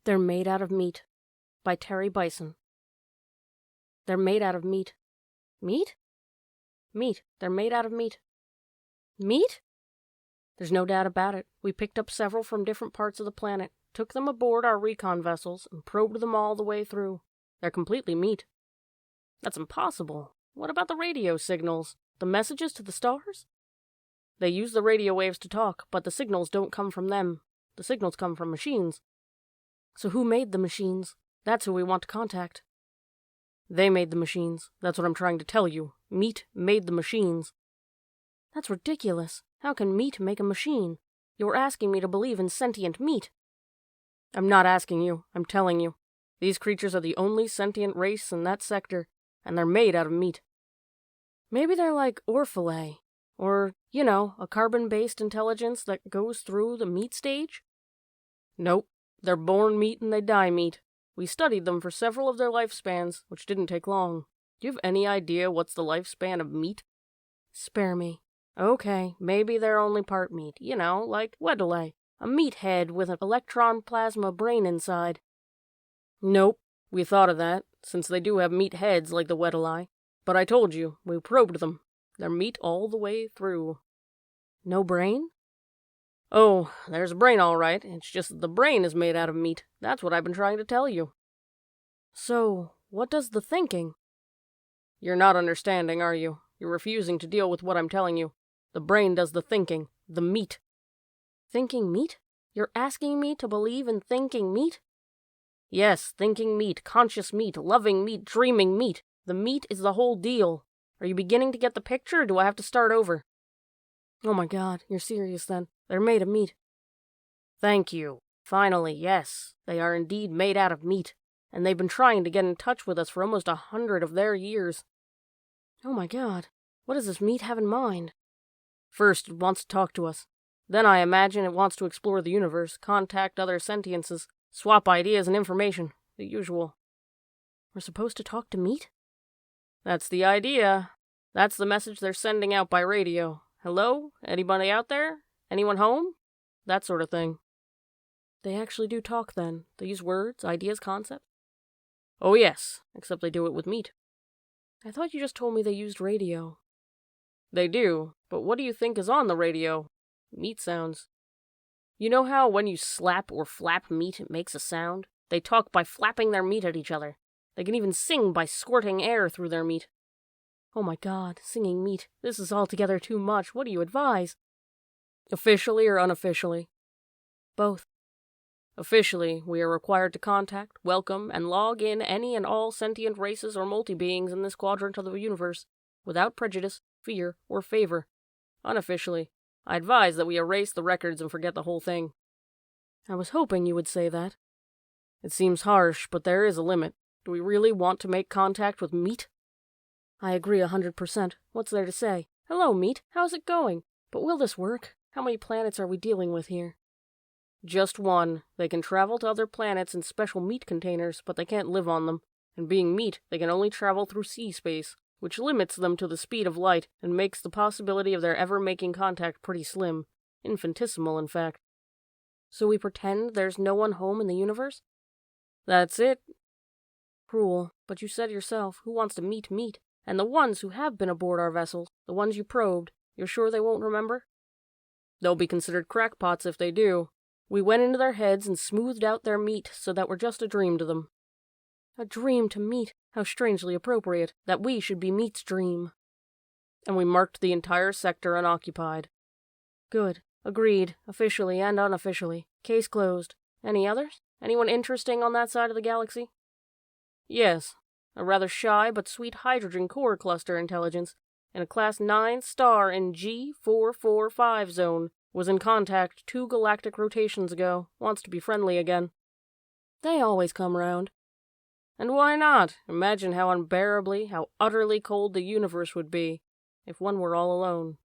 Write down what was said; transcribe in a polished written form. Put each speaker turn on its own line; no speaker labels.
They're Made Out of Meat by Terry Bisson. They're made out of meat. Meat? Meat. They're made out of meat. Meat? There's no doubt about it. We picked up several from different parts of the planet, took them aboard our recon vessels, and probed them all the way through. They're completely meat. That's impossible. What about the radio signals? The messages to the stars? They use the radio waves to talk, but the signals don't come from them. The signals come from machines. So who made the machines? That's who we want to contact. They made the machines. That's what I'm trying to tell you. Meat made the machines. That's ridiculous. How can meat make a machine? You're asking me to believe in sentient meat. I'm not asking you. I'm telling you. These creatures are the only sentient race in that sector, and they're made out of meat. Maybe they're like Orphalay, or, a carbon-based intelligence that goes through the meat stage? Nope. They're born meat and they die meat. We studied them for several of their lifespans, which didn't take long. Do you have any idea what's the lifespan of meat? Spare me. Okay, maybe they're only part meat, like Weddellay, a meathead with an electron plasma brain inside. Nope, we thought of that, since they do have meat heads like the Weddellay. But I told you, we probed them. They're meat all the way through. No brain? Oh, there's a brain all right. It's just that the brain is made out of meat. That's what I've been trying to tell you. So, what does the thinking? You're not understanding, are you? You're refusing to deal with what I'm telling you. The brain does the thinking. The meat. Thinking meat? You're asking me to believe in thinking meat? Yes, thinking meat, conscious meat, loving meat, dreaming meat. The meat is the whole deal. Are you beginning to get the picture, or do I have to start over? Oh my God, you're serious then. They're made of meat. Thank you. Finally, yes, they are indeed made out of meat, and they've been trying to get in touch with us for almost 100 of their years. Oh my God, what does this meat have in mind? First, it wants to talk to us. Then I imagine it wants to explore the universe, contact other sentiences, swap ideas and information, the usual. We're supposed to talk to meat? That's the idea. That's the message they're sending out by radio. Hello? Anybody out there? Anyone home? That sort of thing. They actually do talk then. They use words, ideas, concepts? Oh yes, except they do it with meat. I thought you just told me they used radio. They do, but what do you think is on the radio? Meat sounds. You know how when you slap or flap meat it makes a sound? They talk by flapping their meat at each other. They can even sing by squirting air through their meat. Oh my God, singing meat. This is altogether too much. What do you advise? Officially or unofficially? Both. Officially, we are required to contact, welcome, and log in any and all sentient races or multi-beings in this quadrant of the universe, without prejudice, fear, or favor. Unofficially, I advise that we erase the records and forget the whole thing. I was hoping you would say that. It seems harsh, but there is a limit. Do we really want to make contact with meat? I agree 100%. What's there to say? Hello, meat. How's it going? But will this work? How many planets are we dealing with here? Just one. They can travel to other planets in special meat containers, but they can't live on them. And being meat, they can only travel through sea space, which limits them to the speed of light and makes the possibility of their ever making contact pretty slim. Infinitesimal, in fact. So we pretend there's no one home in the universe? That's it. Cruel, but you said yourself, who wants to meet meat? And the ones who have been aboard our vessels, the ones you probed, you're sure they won't remember? They'll be considered crackpots if they do. We went into their heads and smoothed out their meat so that we're just a dream to them. A dream to meat? How strangely appropriate, that we should be meat's dream. And we marked the entire sector unoccupied. Good. Agreed, officially and unofficially. Case closed. Any others? Anyone interesting on that side of the galaxy? Yes. A rather shy but sweet hydrogen core cluster intelligence in a Class 9 star in G445 zone was in contact 2 galactic rotations ago, wants to be friendly again. They always come round. And why not? Imagine how unbearably, how utterly cold the universe would be if one were all alone.